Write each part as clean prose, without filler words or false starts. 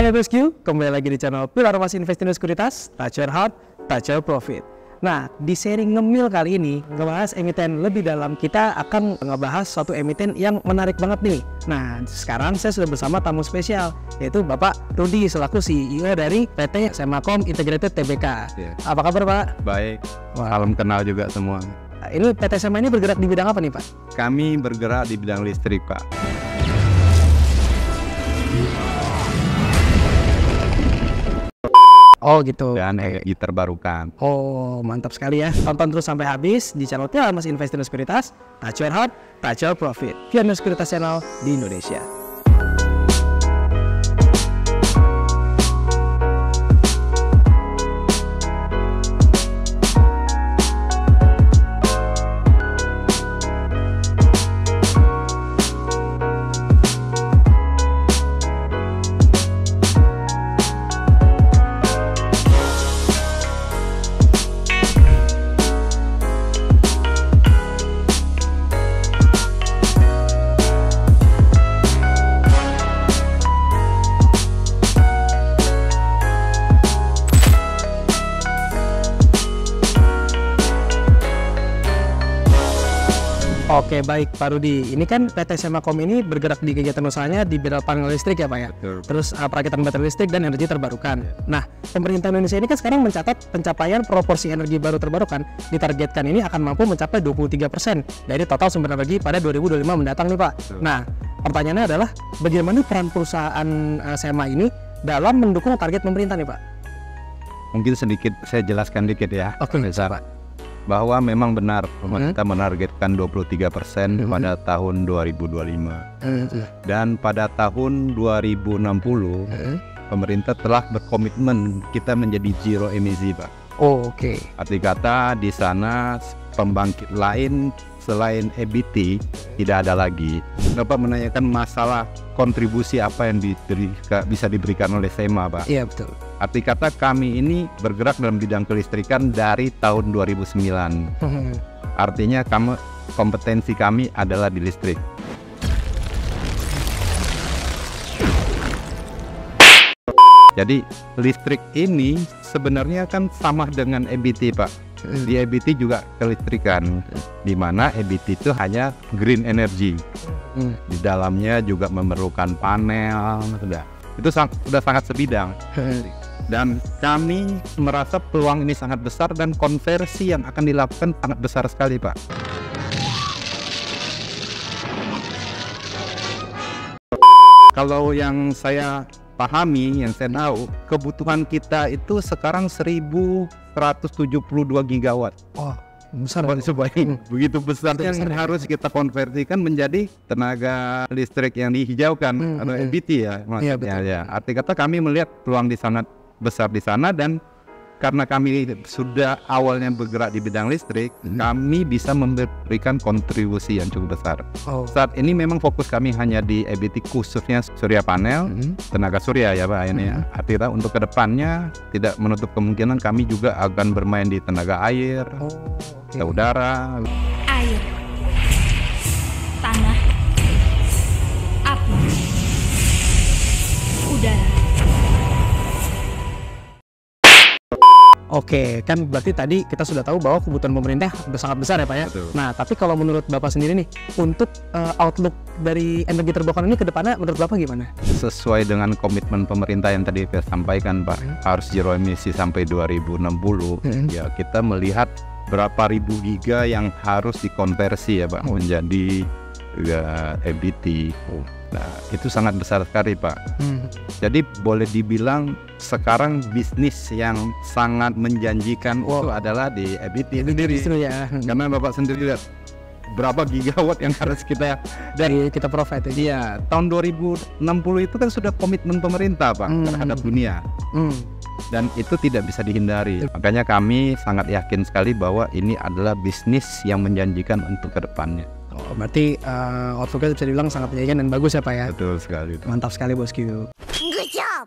Hai Bosku, kembali lagi di channel Pilar Mas Investor Sekuritas, Touch Your Heart, Touch Your Profit. Nah, di seri ngemil kali ini, ngebahas emiten lebih dalam, kita akan ngebahas suatu emiten yang menarik banget nih. Nah, sekarang saya sudah bersama tamu spesial, yaitu Bapak Rudi selaku CEO dari PT Semakom Integrated Tbk. Ya. Apa kabar Pak? Baik, salam kenal juga semua. Ini PT Sema ini bergerak di bidang apa nih Pak? Kami bergerak di bidang listrik Pak. Oh gitu. Dan energi terbarukan. Oh mantap sekali ya. Tonton terus sampai habis di channel Pilar Mas Investor Sekuritas, Touch Your Heart, Touch Your Profit, Pilar Sekuritas Channel di Indonesia. Oke baik Pak Rudi, ini kan PT Semakom ini bergerak di kegiatan usahanya di bidang panel listrik ya Pak ya. Betul. Terus perakitan baterai listrik dan energi terbarukan. Nah, pemerintah Indonesia ini kan sekarang mencatat pencapaian proporsi energi baru terbarukan ditargetkan ini akan mampu mencapai 23% dari total sumber energi pada 2025 mendatang nih Pak. Betul. Nah, pertanyaannya adalah bagaimana peran perusahaan Sema ini dalam mendukung target pemerintah nih Pak? Mungkin sedikit saya jelaskan dikit ya. Oke, Pak. Bahwa memang benar pemerintah menargetkan 23% pada tahun 2025. Dan pada tahun 2060 pemerintah telah berkomitmen kita menjadi zero emisi Pak. Oh, oke. Arti kata di sana pembangkit lain selain EBT tidak ada lagi. Bapak menanyakan masalah kontribusi apa yang bisa diberikan oleh Sema Pak. Iya betul. Arti kata kami ini bergerak dalam bidang kelistrikan dari tahun 2009. Artinya kompetensi kami adalah di listrik. Jadi listrik ini sebenarnya kan sama dengan EBT Pak. Di EBT juga kelistrikan, di mana EBT itu hanya green energy. Di dalamnya juga memerlukan panel, itu sudah sangat sebidang. Dan kami merasa peluang ini sangat besar dan konversi yang akan dilakukan sangat besar sekali Pak. Kalau yang saya pahami, yang saya tahu, kebutuhan kita itu sekarang 1172 gigawatt. Oh, besar. Begitu besar yang harus kita konversikan menjadi tenaga listrik yang dihijaukan atau EBT ya. Iya, betul. Ya. Arti kata kami melihat peluang di sangat besar di sana, dan karena kami sudah awalnya bergerak di bidang listrik, kami bisa memberikan kontribusi yang cukup besar. Saat ini memang fokus kami hanya di EBT, khususnya surya panel, tenaga surya ya Pak ini ya. Artinya untuk kedepannya tidak menutup kemungkinan kami juga akan bermain di tenaga air, udara. Air, tanah, api, udara. Oke, kan berarti tadi kita sudah tahu bahwa kebutuhan pemerintah sangat besar ya Pak ya. Betul. Nah, tapi kalau menurut Bapak sendiri nih, untuk outlook dari energi terbarukan ini ke depannya menurut Bapak gimana? Sesuai dengan komitmen pemerintah yang tadi saya sampaikan Pak, harus zero emisi sampai 2060. Ya, kita melihat berapa ribu giga yang harus dikonversi ya Pak menjadi EBT. Nah, itu sangat besar sekali Pak. Jadi boleh dibilang sekarang bisnis yang sangat menjanjikan itu adalah di EBT sendiri. Ya. Karena Bapak sendiri lihat berapa gigawatt yang harus kita dari kita provide. Iya, tahun 2060 itu kan sudah komitmen pemerintah Pak terhadap dunia. Dan itu tidak bisa dihindari. Makanya kami sangat yakin sekali bahwa ini adalah bisnis yang menjanjikan untuk kedepannya. Oh, berarti outlooknya bisa dibilang sangat menjanjikan dan bagus ya Pak ya. Betul sekali. Mantap sekali Bosku. Good job.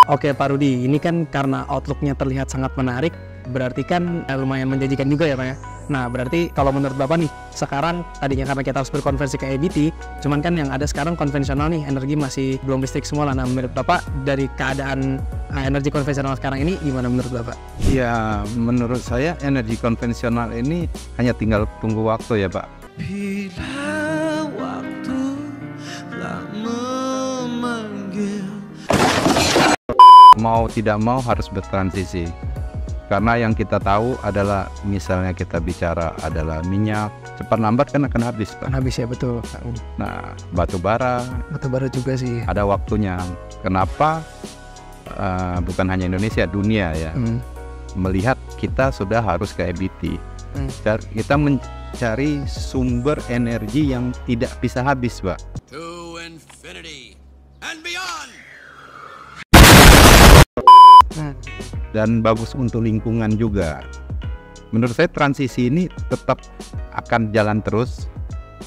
Oke Pak Rudi, ini kan karena outlooknya terlihat sangat menarik, berarti kan lumayan menjanjikan juga ya Pak ya. Nah, berarti kalau menurut Bapak nih, sekarang tadinya karena kita harus berkonversi ke EBT, cuman kan yang ada sekarang konvensional nih, energi masih belum listrik semua lah. Nah, menurut Bapak dari keadaan energi konvensional sekarang ini gimana menurut Bapak? Ya, menurut saya energi konvensional ini hanya tinggal tunggu waktu ya Pak. Bila waktu telah memanggil. Mau tidak mau harus bertransisi. Karena yang kita tahu adalah misalnya kita bicara adalah minyak, cepat lambat kan akan habis Pak. Habis ya, betul. Nah, batu bara juga sih. ada waktunya. Kenapa bukan hanya Indonesia, dunia ya, melihat kita sudah harus ke EBT. Kita mencari sumber energi yang tidak bisa habis Pak. To infinity and beyond. Dan bagus untuk lingkungan juga. Menurut saya transisi ini tetap akan jalan terus.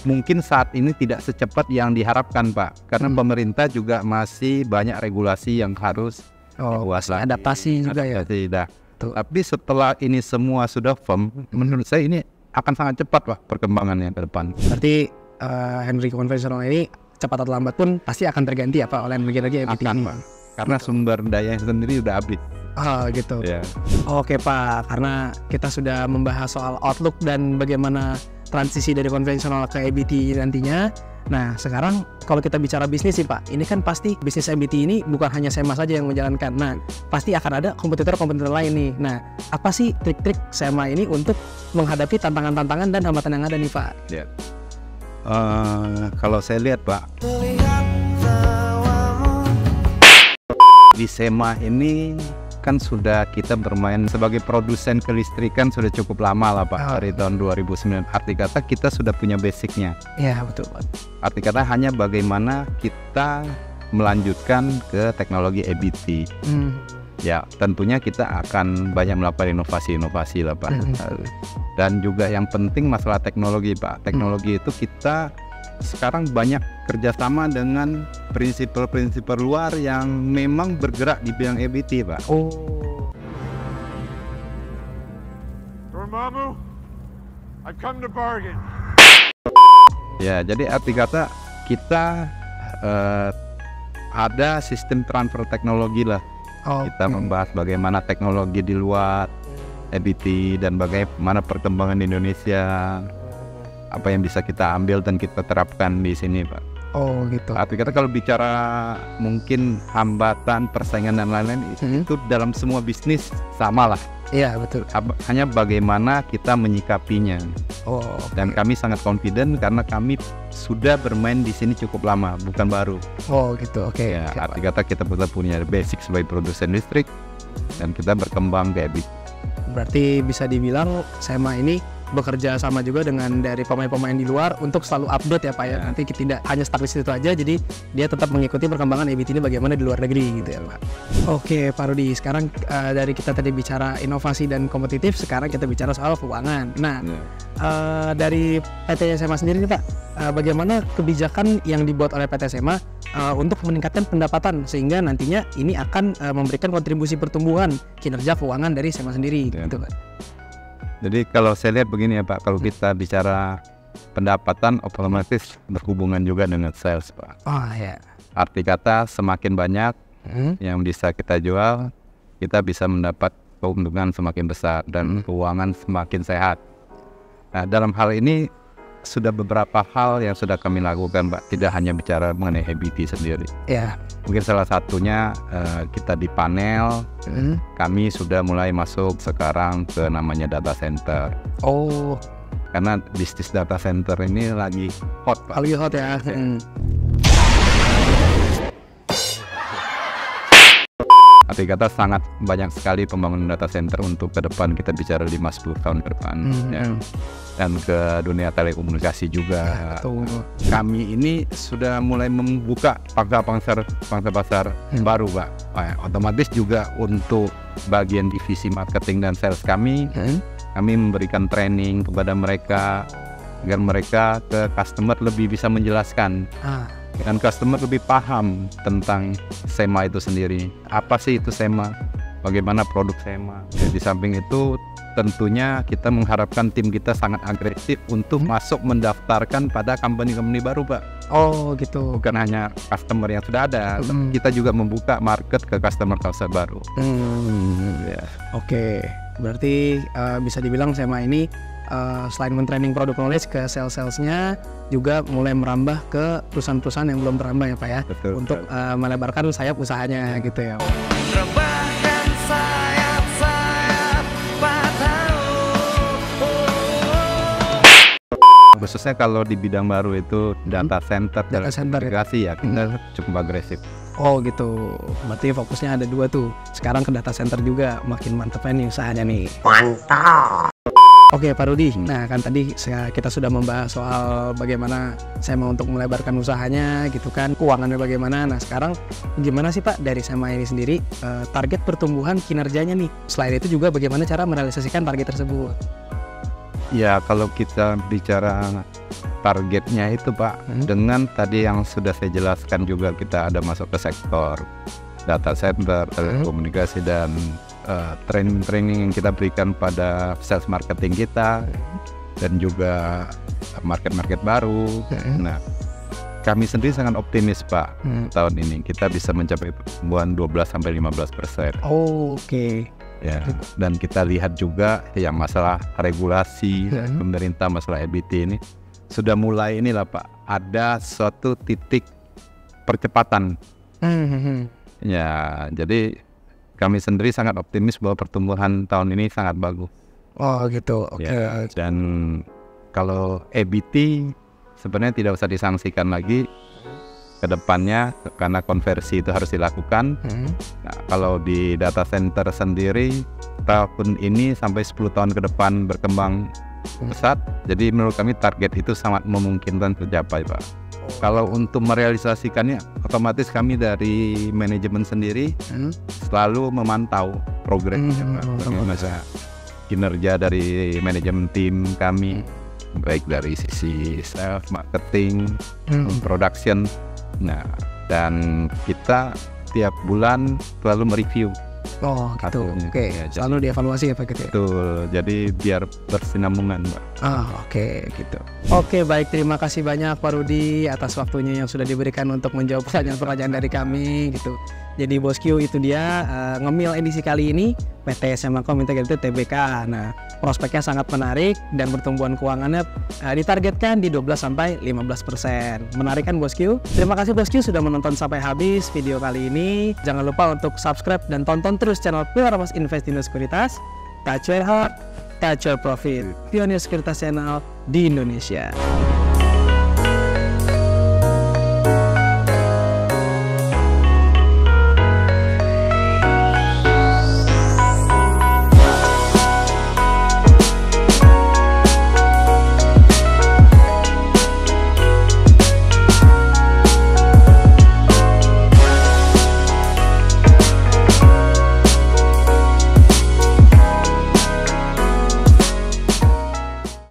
Mungkin saat ini tidak secepat yang diharapkan Pak, karena pemerintah juga masih banyak regulasi yang harus adaptasi juga ya. Tapi setelah ini semua sudah firm, menurut saya ini akan sangat cepat Pak perkembangannya ke depan. Berarti energi konvensional ini cepat atau lambat pun pasti akan terganti ya Pak oleh energi-energi EBT ini. Pak. Karena sumber daya sendiri udah habis. Oh gitu. Ya. Oke Pak, karena kita sudah membahas soal outlook dan bagaimana transisi dari konvensional ke EBT nantinya. Nah sekarang kalau kita bicara bisnis sih Pak, ini kan pasti bisnis EBT ini bukan hanya SEMA saja yang menjalankan. Nah pasti akan ada kompetitor-kompetitor lain nih. Nah apa sih trik-trik SEMA ini untuk menghadapi tantangan-tantangan dan hambatan yang ada nih Pak? Ya. Kalau saya lihat Pak, di SEMA ini kan sudah kita bermain sebagai produsen kelistrikan sudah cukup lama lah Pak, dari tahun 2009. Arti kata kita sudah punya basicnya. Iya betul Pak. Arti kata hanya bagaimana kita melanjutkan ke teknologi EBT. Ya tentunya kita akan banyak melakukan inovasi-inovasi lah Pak. Dan juga yang penting masalah teknologi Pak. Teknologi itu kita sekarang banyak kerjasama dengan prinsip-prinsip luar yang memang bergerak di bidang EBT Pak. Dormammu, I've come to bargain. Ya, jadi arti kata kita ada sistem transfer teknologi lah. Kita membahas bagaimana teknologi di luar EBT dan bagaimana perkembangan di Indonesia, apa yang bisa kita ambil dan kita terapkan di sini Pak. Oh gitu. Arti kata kalau bicara mungkin hambatan, persaingan dan lain-lain itu dalam semua bisnis sama lah. Iya betul. Hanya bagaimana kita menyikapinya. Dan kami sangat confident karena kami sudah bermain di sini cukup lama, bukan baru. Oh gitu. Oke. Ya, arti kata kita betul punya basic sebagai produsen listrik dan kita berkembang ke EBT. Berarti bisa dibilang SEMA ini bekerja sama juga dengan dari pemain-pemain di luar untuk selalu update ya Pak ya. Nanti kita tidak hanya stuck di situ aja, jadi dia tetap mengikuti perkembangan EBT ini bagaimana di luar negeri gitu ya Pak. Oke Pak Rudi, sekarang dari kita tadi bicara inovasi dan kompetitif, sekarang kita bicara soal keuangan. Nah dari PT SEMA sendiri nih Pak, bagaimana kebijakan yang dibuat oleh PT SEMA untuk meningkatkan pendapatan sehingga nantinya ini akan memberikan kontribusi pertumbuhan kinerja keuangan dari SEMA sendiri gitu Pak. Jadi kalau saya lihat begini ya Pak, kalau kita bicara pendapatan otomatis berhubungan juga dengan sales Pak. Arti kata semakin banyak yang bisa kita jual, kita bisa mendapat keuntungan semakin besar dan keuangan semakin sehat. Nah dalam hal ini sudah beberapa hal yang sudah kami lakukan Pak, tidak hanya bicara mengenai EBT sendiri. Mungkin salah satunya kita di panel, kami sudah mulai masuk sekarang ke namanya data center. Karena bisnis data center ini lagi hot Pak. Lagi hot ya. Arti kata sangat banyak sekali pembangunan data center untuk ke depan, kita bicara 5-10 tahun ke depan ya. Dan ke dunia telekomunikasi juga. Kami ini sudah mulai membuka pangsa pasar baru Pak. Otomatis juga untuk bagian divisi marketing dan sales kami memberikan training kepada mereka agar mereka ke customer lebih bisa menjelaskan dan customer lebih paham tentang SEMA itu sendiri. Apa sih itu SEMA? Bagaimana produk SEMA? Di samping itu tentunya kita mengharapkan tim kita sangat agresif untuk masuk mendaftarkan pada company-company baru, Pak. Oh gitu. Bukan hanya customer yang sudah ada, tapi kita juga membuka market ke customer-customer baru. Ya. Oke, berarti bisa dibilang SMA ini selain men-training product knowledge ke sales-salesnya, juga mulai merambah ke perusahaan-perusahaan yang belum terambah ya Pak ya, Betul, untuk melebarkan sayap usahanya gitu ya. Rebahkan sayap-sayap Khususnya kalau di bidang baru itu data center, Data center ya. integrasi ya, kita cukup agresif. Oh gitu, berarti fokusnya ada dua tuh. Sekarang ke data center juga, makin mantep nih usahanya nih. Mantap. Oke Pak Rudi, nah kan tadi kita sudah membahas soal bagaimana SMA untuk melebarkan usahanya gitu kan, keuangannya bagaimana. Nah sekarang gimana sih Pak dari SMA ini sendiri target pertumbuhan kinerjanya nih? Selain itu juga bagaimana cara merealisasikan target tersebut? Ya kalau kita bicara targetnya itu Pak, dengan tadi yang sudah saya jelaskan juga, kita ada masuk ke sektor data center, telekomunikasi, dan training-training yang kita berikan pada sales marketing kita, dan juga market-market baru. Nah, kami sendiri sangat optimis Pak, tahun ini kita bisa mencapai pertumbuhan 12-15%. Oh, oke. Ya, dan kita lihat juga yang masalah regulasi pemerintah, masalah EBT ini sudah mulai inilah Pak, ada suatu titik percepatan. Ya, jadi kami sendiri sangat optimis bahwa pertumbuhan tahun ini sangat bagus. Oh gitu, oke. Ya, dan kalau EBT sebenarnya tidak usah disangsikan lagi ke depannya, karena konversi itu harus dilakukan. Nah, kalau di data center sendiri tahun ini sampai 10 tahun ke depan berkembang pesat. Jadi menurut kami target itu sangat memungkinkan tercapai Pak. Kalau untuk merealisasikannya, otomatis kami dari manajemen sendiri selalu memantau progresnya Pak. Bagaimana kinerja dari manajemen tim kami, baik dari sisi sales, marketing, production. Nah, dan kita tiap bulan selalu mereview. Oh gitu, hasilnya. oke. Ya, Selalu dievaluasi ya Pak gitu ya? Betul, jadi biar bersinambungan Pak. Oke gitu. Oke baik, terima kasih banyak Pak Rudi atas waktunya yang sudah diberikan untuk menjawab pertanyaan-pertanyaan dari kami gitu. Jadi Bosku itu dia ngemil edisi kali ini PT SMA Com Integrated Tbk. Nah prospeknya sangat menarik dan pertumbuhan keuangannya ditargetkan di 12-15%. Menarik kan Bosku? Terima kasih Bosku sudah menonton sampai habis video kali ini. Jangan lupa untuk subscribe dan tonton terus channel Pilar Mas Investindo Sekuritas. Touch your heart, touch your profit. Pionir Sekuritas Channel di Indonesia.